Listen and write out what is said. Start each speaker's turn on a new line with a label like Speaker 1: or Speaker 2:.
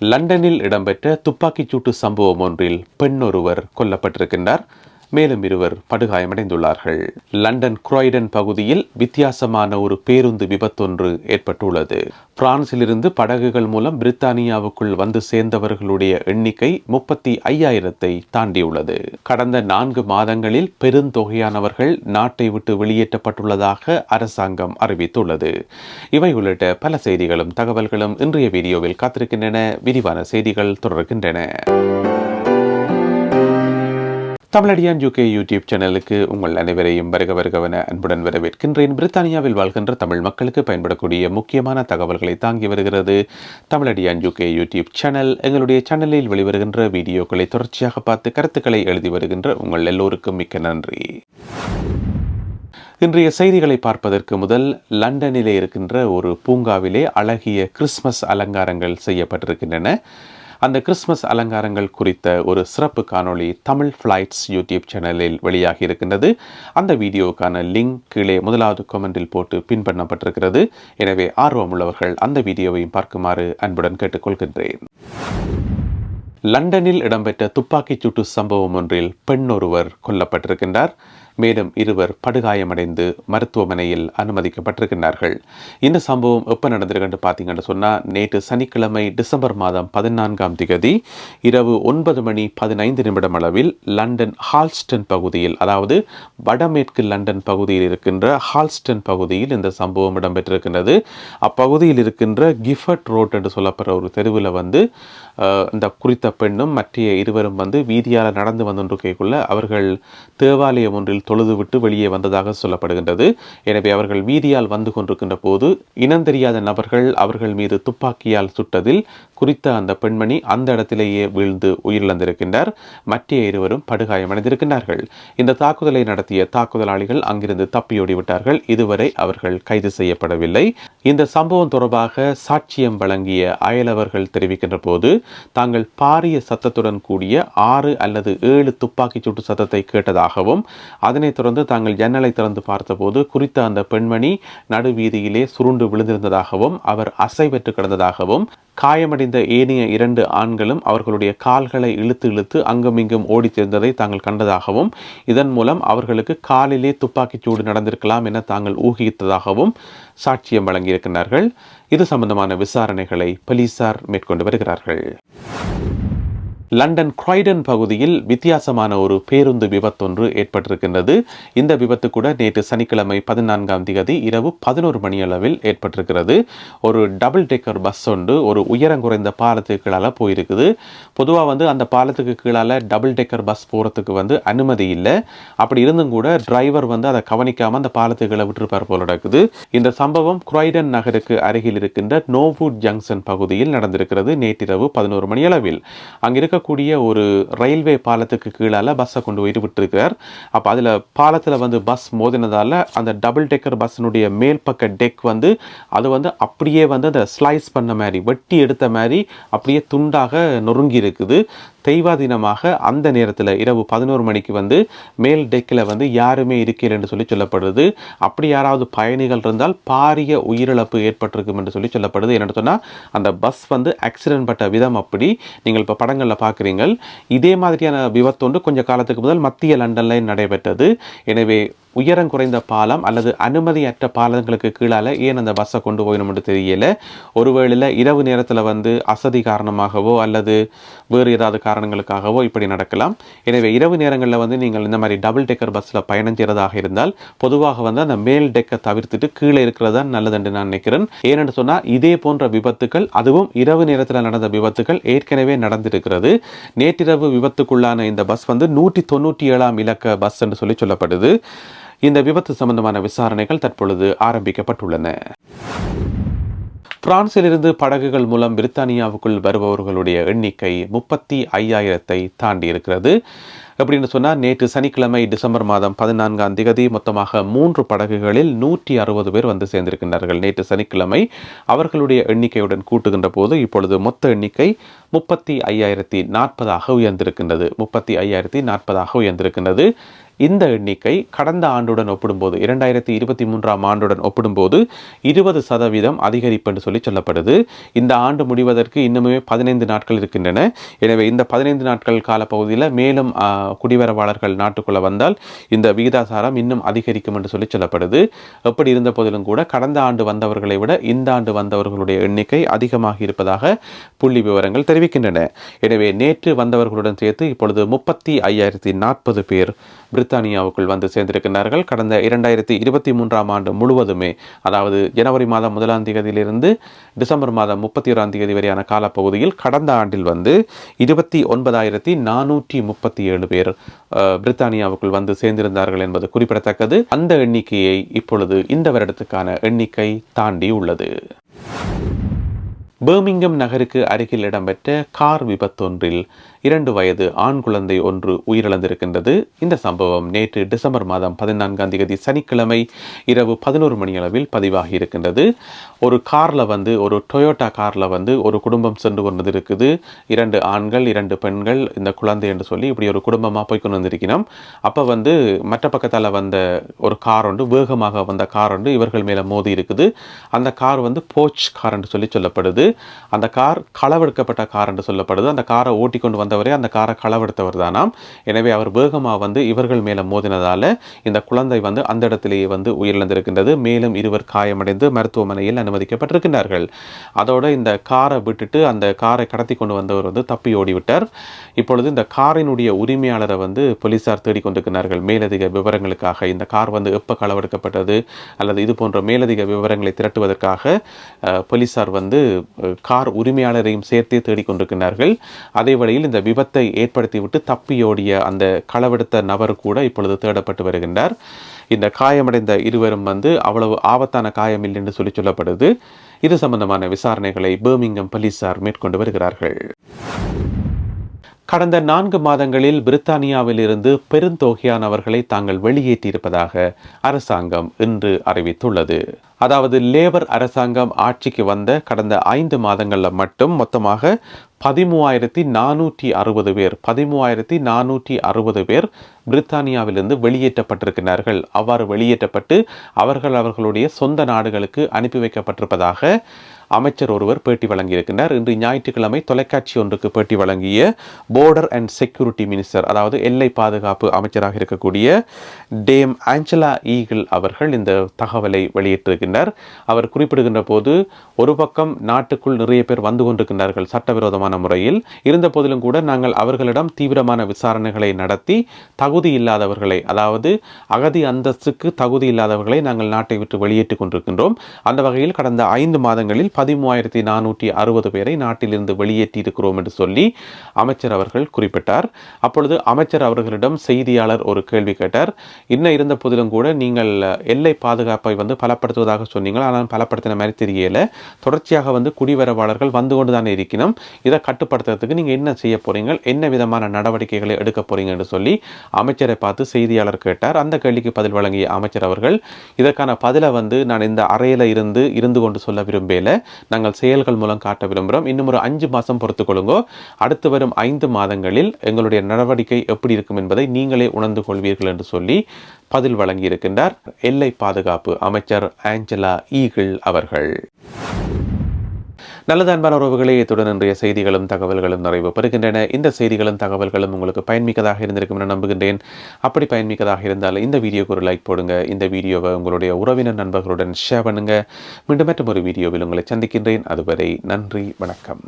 Speaker 1: லண்டனில் இடம்பெற்ற துப்பாக்கிச்சூட்டு சம்பவம் ஒன்றில் பெண் ஒருவர் கொல்லப்பட்டிருக்கின்றார். மேலும் இருவர் படுகாயமடைந்துள்ளார்கள். லண்டன் குராய்டன் பகுதியில் வித்தியாசமான ஒரு பேருந்து விபத்தொன்று ஏற்பட்டுள்ளது. பிரான்சிலிருந்து படகுகள் மூலம் பிரித்தானியாவுக்குள் வந்து சேர்ந்தவர்களுடைய எண்ணிக்கை 35,000 தாண்டியுள்ளது. கடந்த 4 மாதங்களில் பெருந்தொகையானவர்கள் நாட்டை விட்டு வெளியேற்றப்பட்டுள்ளதாக அரசாங்கம் அறிவித்துள்ளது. இவை உள்ளிட்ட பல செய்திகளும் தகவல்களும் இன்றைய வீடியோவில் காத்திருக்கின்றன. விரிவான செய்திகள் தொடர்கின்றன. தமிழடியான் UK யூடியூப் சேனலுக்கு உங்கள் அனைவரையும் வருகவன அன்புடன் வரவேற்கின்றேன். பிரித்தானியாவில் வாழ்கின்ற தமிழ் மக்களுக்கு பயன்படக்கூடிய முக்கியமான தகவல்களை தாங்கி வருகிறது தமிழடியான் UK யூடியூப் சேனல். எங்களுடைய சேனலில் வெளிவருகின்ற வீடியோக்களை தொடர்ச்சியாக பார்த்து கருத்துக்களை எழுதி வருகின்ற உங்கள் எல்லோருக்கும் மிக்க நன்றி. இன்றைய செய்திகளை பார்ப்பதற்கு முதல் லண்டனிலே இருக்கின்ற ஒரு பூங்காவிலே அழகிய கிறிஸ்மஸ் அலங்காரங்கள் செய்யப்பட்டிருக்கின்றன. அந்த கிறிஸ்மஸ் அலங்காரங்கள் குறித்த ஒரு சிறப்பு காணொளி தமிழ் ஃப்ளைட்ஸ் யூடியூப் சேனலில் வெளியாகி இருக்கின்றது. அந்த வீடியோவுக்கான லிங்க் கீழே முதலாவது கமெண்டில் போட்டு பின் பண்ணப்பட்டிருக்கிறது. எனவே ஆர்வமுள்ளவர்கள் அந்த வீடியோவையும் பார்க்குமாறு அன்புடன் கேட்டுக்கொள்கின்றேன். லண்டனில் இடம்பெற்ற துப்பாக்கிச்சூட்டு சம்பவம் ஒன்றில் பெண் ஒருவர் கொல்லப்பட்டிருக்கின்றார். மேலும் இருவர் படுகாயமடைந்து மருத்துவமனையில் அனுமதிக்கப்பட்டிருக்கின்றார்கள். இந்த சம்பவம் எப்போ நடந்திருக்குன்னு பார்த்தீங்கன்னு சொன்னால், நேற்று சனிக்கிழமை டிசம்பர் மாதம் 14 இரவு 9:15 அளவில் லண்டன் ஹால்ஸ்டன் பகுதியில், அதாவது வடமேற்கு லண்டன் பகுதியில் இருக்கின்ற ஹால்ஸ்டன் பகுதியில் இந்த சம்பவம் இடம்பெற்றிருக்கின்றது. அப்பகுதியில் இருக்கின்ற கிஃபர்ட் ரோட் என்று சொல்லப்படுற ஒரு தெருவில் இந்த குறித்த பெண்ணும் மற்ற இருவரும் வீதியால் நடந்து வந்தொன்றுக்குள்ள அவர்கள் தேவாலயம் ஒன்றில் தொழுதுவிட்டு வெளியே வந்ததாக சொல்லப்படுகின்றது. எனவே அவர்கள் வீதியால் வந்து கொண்டிருக்கின்ற போது இனந்தெரியாத நபர்கள் அவர்கள் மீது துப்பாக்கியால் சுட்டதில் குறித்த அந்த பெண்மணி அந்த இடத்திலேயே வீழ்ந்து உயிரிழந்திருக்கின்றார். மற்ற இருவரும் படுகாயமடைந்திருக்கின்றார்கள். இந்த தாக்குதலை நடத்திய தாக்குதலாளிகள் அங்கிருந்து தப்பியோடிவிட்டார்கள். இதுவரை அவர்கள் கைது செய்யப்படவில்லை. இந்த சம்பவம் தொடர்பாக சாட்சியம் வழங்கிய அயலவர்கள் தெரிவிக்கின்ற போது, தாங்கள் பாரிய சத்தத்துடன் கூடிய 6 அல்லது 7 துப்பாக்கி சூட்டு சத்தத்தை கேட்டதாகவும், அதனைத் தொடர்ந்து தாங்கள் ஜன்னலை திறந்து பார்த்தபோது குறித்த அந்த பெண்மணி நடுவீதியிலே சுருண்டு விழுந்திருந்ததாகவும், அவர் அசைவற்று கிடந்ததாகவும், காயமடைந்த ஏனைய 2 ஆண்களும் அவர்களுடைய கால்களை இழுத்து அங்கும் இங்கும் ஓடி சேர்ந்ததை தாங்கள் கண்டதாகவும், இதன் மூலம் அவர்களுக்கு காலிலே துப்பாக்கிச்சூடு நடந்திருக்கலாம் என தாங்கள் ஊகித்ததாகவும் சாட்சியம் வழங்கியிருக்கிறார்கள். இது சம்பந்தமான விசாரணைகளை போலீசார் மேற்கொண்டு வருகிறார்கள். லண்டன் குராய்டன் பகுதியில் வித்தியாசமான ஒரு பேருந்து விபத்தொன்று ஏற்பட்டிருக்கின்றது. இந்த விபத்து கூட நேற்று சனிக்கிழமை 14 இரவு 11 அளவில் ஏற்பட்டிருக்கிறது. ஒரு டபுள் டெக்கர் பஸ் ஒன்று ஒரு உயரம் குறைந்த பாலத்துக்கு கீழால போயிருக்குது. பொதுவாக அந்த பாலத்துக்கு கீழால டபுள் டெக்கர் பஸ் போகிறதுக்கு அனுமதி இல்லை. அப்படி இருந்தும் கூட டிரைவர் அதை கவனிக்காமல் அந்த பாலத்துக்கு கீழே விட்டுருப்பார் போல நடக்குது. இந்த சம்பவம் குராய்டன் நகருக்கு அருகில் இருக்கின்ற நோவுட் ஜங்ஷன் பகுதியில் நடந்திருக்கிறது. நேற்றிரவு 11 அளவில் அங்கிருக்க கூடிய ஒரு ரயில்வே பாலத்துக்கு கீழால பஸ்ஸை கொண்டு போயிட்டு விட்டுருக்கிறார். அப்போ அதில் பாலத்தில் பஸ் மோதினதால அந்த டபுள் டெக்கர் பஸ்ஸினுடைய மேல் பக்க டெக் அது அப்படியே அந்த ஸ்லைஸ் பண்ண மாதிரி, வெட்டி எடுத்த மாதிரி அப்படியே துண்டாக நொறுங்கி இருக்குது. தெய்வாதீனமாக அந்த நேரத்தில் இரவு 11 மணிக்கு மேல் டெக்கில் யாருமே இருக்கிற என்று சொல்லப்படுது. அப்படி யாராவது பயணிகள் இருந்தால் பாரிய உயிரிழப்பு ஏற்பட்டிருக்கும் என்று சொல்லப்படுது. என்னென்னு சொன்னால், அந்த பஸ் ஆக்சிடென்ட் பட்ட விதம் அப்படி நீங்கள் இப்போ படங்களில் பார்க்குறீங்க. இதே மாதிரியான விபத்தொன்று கொஞ்சம் காலத்துக்கு முதல் மத்திய லண்டனில் நடைபெற்றது. எனவே உயரம் குறைந்த பாலம் அல்லது அனுமதியற்ற பாலங்களுக்கு கீழால ஏன் அந்த பஸ்ஸை கொண்டு போயணும் என்று தெரியல. ஒருவேளை இரவு நேரத்தில் அசதி காரணமாகவோ அல்லது வேறு ஏதாவது காரணங்களுக்காகவோ இப்படி நடக்கலாம். எனவே இரவு நேரங்களில் நீங்கள் இந்த மாதிரி டபுள் டெக்கர் பஸ்ஸில் பயணம் செய்கிறதாக இருந்தால் பொதுவாக அந்த மேல் டெக்கை தவிர்த்துட்டு கீழே இருக்கிறதா நல்லது என்று நான் நினைக்கிறேன். ஏனென்று சொன்னால், இதே போன்ற விபத்துக்கள், அதுவும் இரவு நேரத்தில் நடந்த விபத்துக்கள் ஏற்கனவே நடந்திருக்கிறது. நேற்றிரவு விபத்துக்குள்ளான இந்த பஸ் 197 இலக்க பஸ் என்று சொல்லப்படுது. இந்த விபத்து சம்பந்தமான விசாரணைகள் தற்பொழுது ஆரம்பிக்கப்பட்டுள்ளன. பிரான்சிலிருந்து படகுகள் மூலம் பிரித்தானியாவுக்குள் வருபவர்களுடைய எண்ணிக்கை 35,000 தாண்டி இருக்கிறது. எப்படின்னு சொன்னால், நேற்று சனிக்கிழமை டிசம்பர் மாதம் 14 மொத்தமாக 3 படகுகளில் 160 பேர் சேர்ந்திருக்கின்றார்கள். நேற்று சனிக்கிழமை அவர்களுடைய எண்ணிக்கையுடன் கூட்டுகின்ற போது இப்பொழுது மொத்த எண்ணிக்கை 35,040 உயர்ந்திருக்கின்றது. 35,040 உயர்ந்திருக்கின்றது. இந்த எண்ணிக்கை கடந்த ஆண்டுடன் ஒப்பிடும்போது 2023ஆம் ஆண்டுடன் ஒப்பிடும்போது 20% அதிகரிப்பு என்று சொல்லி சொல்லப்படுது. இந்த ஆண்டு முடிவதற்கு இன்னுமே 15 நாட்கள் இருக்கின்றன. எனவே இந்த 15 நாட்கள் காலப்பகுதியில் மேலும் குடிவரவாளர்கள் நாட்டுக்குள்ள வந்தால் இந்த விகிதாசாரம் இன்னும் அதிகரிக்கும் என்று சொல்லி சொல்லப்படுது. எப்படி இருந்த போதிலும் கூட கடந்த ஆண்டு வந்தவர்களை விட இந்த ஆண்டு வந்தவர்களுடைய எண்ணிக்கை அதிகமாக இருப்பதாக புள்ளி விவரங்கள் தெரிவிக்கின்றன. எனவே நேற்று வந்தவர்களுடன் சேர்த்து இப்பொழுது 35,040 பேர் பிரித்தானியாவுக்குள் வந்து சேர்ந்திருக்கிறார்கள். கடந்த 2023ஆம் ஆண்டு முழுவதுமே, அதாவது ஜனவரி மாதம் 1ஆம் தேதியிலிருந்து டிசம்பர் மாதம் 31ஆம் தேதி வரையான காலப்பகுதியில் கடந்த ஆண்டில் வந்து 29,437 பேர் பிரித்தானியாவுக்குள் வந்து சேர்ந்திருந்தார்கள் என்பது குறிப்பிடத்தக்கது. அந்த எண்ணிக்கையை இப்பொழுது இந்த வருடத்துக்கான எண்ணிக்கை தாண்டி உள்ளது. பர்மிங்கம் நகருக்கு அருகில் இடம்பெற்ற கார் விபத்தொன்றில் 2 வயது ஆண் குழந்தை ஒன்று உயிரிழந்திருக்கின்றது. இந்த சம்பவம் நேற்று டிசம்பர் மாதம் 14ஆம் தேதி சனிக்கிழமை இரவு 11 மணியளவில் பதிவாகி இருக்கின்றது. ஒரு காரில் வந்து ஒரு டொயோட்டா காரில் வந்து ஒரு குடும்பம் சென்று கொண்டு இருக்குது. 2 ஆண்கள் 2 பெண்கள் இந்த குழந்தை என்று சொல்லி இப்படி ஒரு குடும்பமாக போய் கொண்டு வந்திருக்கணும். அப்போ வந்து மற்ற பக்கத்தால் வந்த ஒரு கார் ஒன்று, வேகமாக வந்த கார் ஒன்று இவர்கள் மேலே மோதி இருக்குது. அந்த கார் வந்து போச் கார் என்று சொல்லப்படுது. அந்த கார் களவெடுக்கப்பட்ட கார் என்று சொல்லப்படுது. அந்த காரை ஓட்டி கொண்டு வந்தவரே அந்த காரை களவெடுத்தவர் தானாம். எனவே அவர் வேகமாக வந்து இவர்கள் மேலே மோதினதால இந்த குழந்தை வந்து அந்த இடத்திலேயே வந்து உயிரிழந்திருக்கின்றது. மேலும் 2 காயமடைந்து மருத்துவமனையில் அனுமதிக்கப்பட்டிருக்கின்றார்கள். அதோட இந்த காரை விட்டுட்டு அந்த காரை கடத்தி கொண்டு வந்தவர் வந்து தப்பி ஓடிவிட்டார். இப்பொழுது இந்த காரினுடைய உரிமையாளரை வந்து போலீசார் தேடிக்கொண்டிருக்கிறார்கள். மேலதிக விவரங்களுக்காக இந்த கார் வந்து எப்போ களவெடுக்கப்பட்டது அல்லது இது போன்ற மேலதிக விவரங்களை திரட்டுவதற்காக போலீசார் வந்து கார் உரிமையாளரையும் சேர்த்தே தேடிக்கொண்டிருக்கிறார்கள். அதே வழியில் இந்த விபத்தை ஏற்படுத்திவிட்டு தப்பியோடிய அந்த களவெடுத்த நபர் கூட இப்பொழுது தேடப்பட்டு வருகின்றார். இந்த காயமடைந்த இருவரும் வந்து அவ்வளவு ஆபத்தான காயம் இல்லை என்று சொல்லப்படுது. இது சம்பந்தமான விசாரணைகளை பர்மிங்கம் போலீசார் மேற்கொண்டு வருகிறார்கள். கடந்த 4 மாதங்களில் பிரித்தானியாவில் இருந்து பெருந்தொகையானவர்களை தாங்கள் வெளியேற்றியிருப்பதாக அரசாங்கம் இன்று அறிவித்துள்ளது. அதாவது லேபர் அரசாங்கம் ஆட்சிக்கு வந்த கடந்த 5 மாதங்களில் மட்டும் மொத்தமாக 13,460 பேர் பிரித்தானியாவிலிருந்து வெளியேற்றப்பட்டிருக்கிறார்கள். அவ்வாறு வெளியேற்றப்பட்டு அவர்களுடைய சொந்த நாடுகளுக்கு அனுப்பி வைக்கப்பட்டிருப்பதாக அமைச்சர் ஒருவர் பேட்டி வழங்கியிருக்கிறார். இன்று ஞாயிற்றுக்கிழமை தொலைக்காட்சி ஒன்றுக்கு பேட்டி வழங்கிய போர்டர் அண்ட் செக்யூரிட்டி மினிஸ்டர், அதாவது எல்லை பாதுகாப்பு அமைச்சராக இருக்கக்கூடிய டேம் ஆஞ்சலா ஈகிள் அவர்கள் இந்த தகவலை வெளியிட்டிருக்கின்றார். அவர் குறிப்பிடுகின்ற போது, ஒரு பக்கம் நாட்டுக்குள் நிறைய பேர் வந்து கொண்டிருக்கின்றார்கள் சட்டவிரோதமான முறையில். இருந்த போதிலும் கூட நாங்கள் அவர்களிடம் தீவிரமான விசாரணைகளை நடத்தி தகுதி இல்லாதவர்களை, அதாவது அகதி அந்தஸ்துக்கு தகுதி இல்லாதவர்களை நாங்கள் நாட்டை விட்டு வெளியேற்றிக் கொண்டிருக்கின்றோம். அந்த வகையில் கடந்த 5 மாதங்களில் 13,460 பேரை நாட்டிலிருந்து வெளியேற்றி இருக்கிறோம் என்று சொல்லி அமைச்சர் அவர்கள் குறிப்பிட்டார். அப்பொழுது அமைச்சர் அவர்களிடம் செய்தியாளர் ஒரு கேள்வி கேட்டார். இன்னும் இருந்த போதிலும் கூட நீங்கள் எல்லை பாதுகாப்பை வந்து பலப்படுத்துவதாக சொன்னீங்க, ஆனால் பலப்படுத்தின மாதிரி தெரியல. தொடர்ச்சியாக வந்து குடிவரவாளர்கள் வந்து கொண்டு தானே இருக்கணும். இதை கட்டுப்படுத்துறதுக்கு நீங்கள் என்ன செய்ய போறீங்க, என்ன விதமான நடவடிக்கைகளை எடுக்க போறீங்க என்று சொல்லி அமைச்சரை பார்த்து செய்தியாளர் கேட்டார். அந்த கேள்விக்கு பதில் வழங்கிய அமைச்சர் அவர்கள், இதற்கான பதிலை வந்து நான் இந்த அறையில இருந்து கொண்டு சொல்ல விரும்பல, நாங்கள் செயல்கள் மூலம் காட்ட விரும்புகிறோம். இன்னும் ஒரு 5 மாதம் பொறுத்துக் கொள்ளுங்க. அடுத்து வரும் 5 மாதங்களில் எங்களுடைய நடவடிக்கை எப்படி இருக்கும் என்பதை நீங்களே உணர்ந்து கொள்வீர்கள் என்று சொல்லி பதில் வழங்கியிருக்கின்றார் எல்லை பாதுகாப்பு அமைச்சர் ஆஞ்சலா ஈகிள் அவர்கள். நல்லது அன்பான உறவுகளே, இத்துடன் இன்றைய செய்திகளும் தகவல்களும் நிறைவு பெறுகின்றன. இந்த செய்திகளும் தகவல்களும் உங்களுக்கு பயன்மிக்கதாக இருந்திருக்கும் என நம்புகின்றேன். அப்படி பயன்மிக்கதாக இருந்தால் இந்த வீடியோக்கு ஒரு லைக் போடுங்க. இந்த வீடியோவை உங்களுடைய உறவினர் நண்பர்களுடன் ஷேர் பண்ணுங்க. மீண்டும் மற்றும் ஒரு வீடியோவில் உங்களை சந்திக்கின்றேன். அதுவரை நன்றி, வணக்கம்.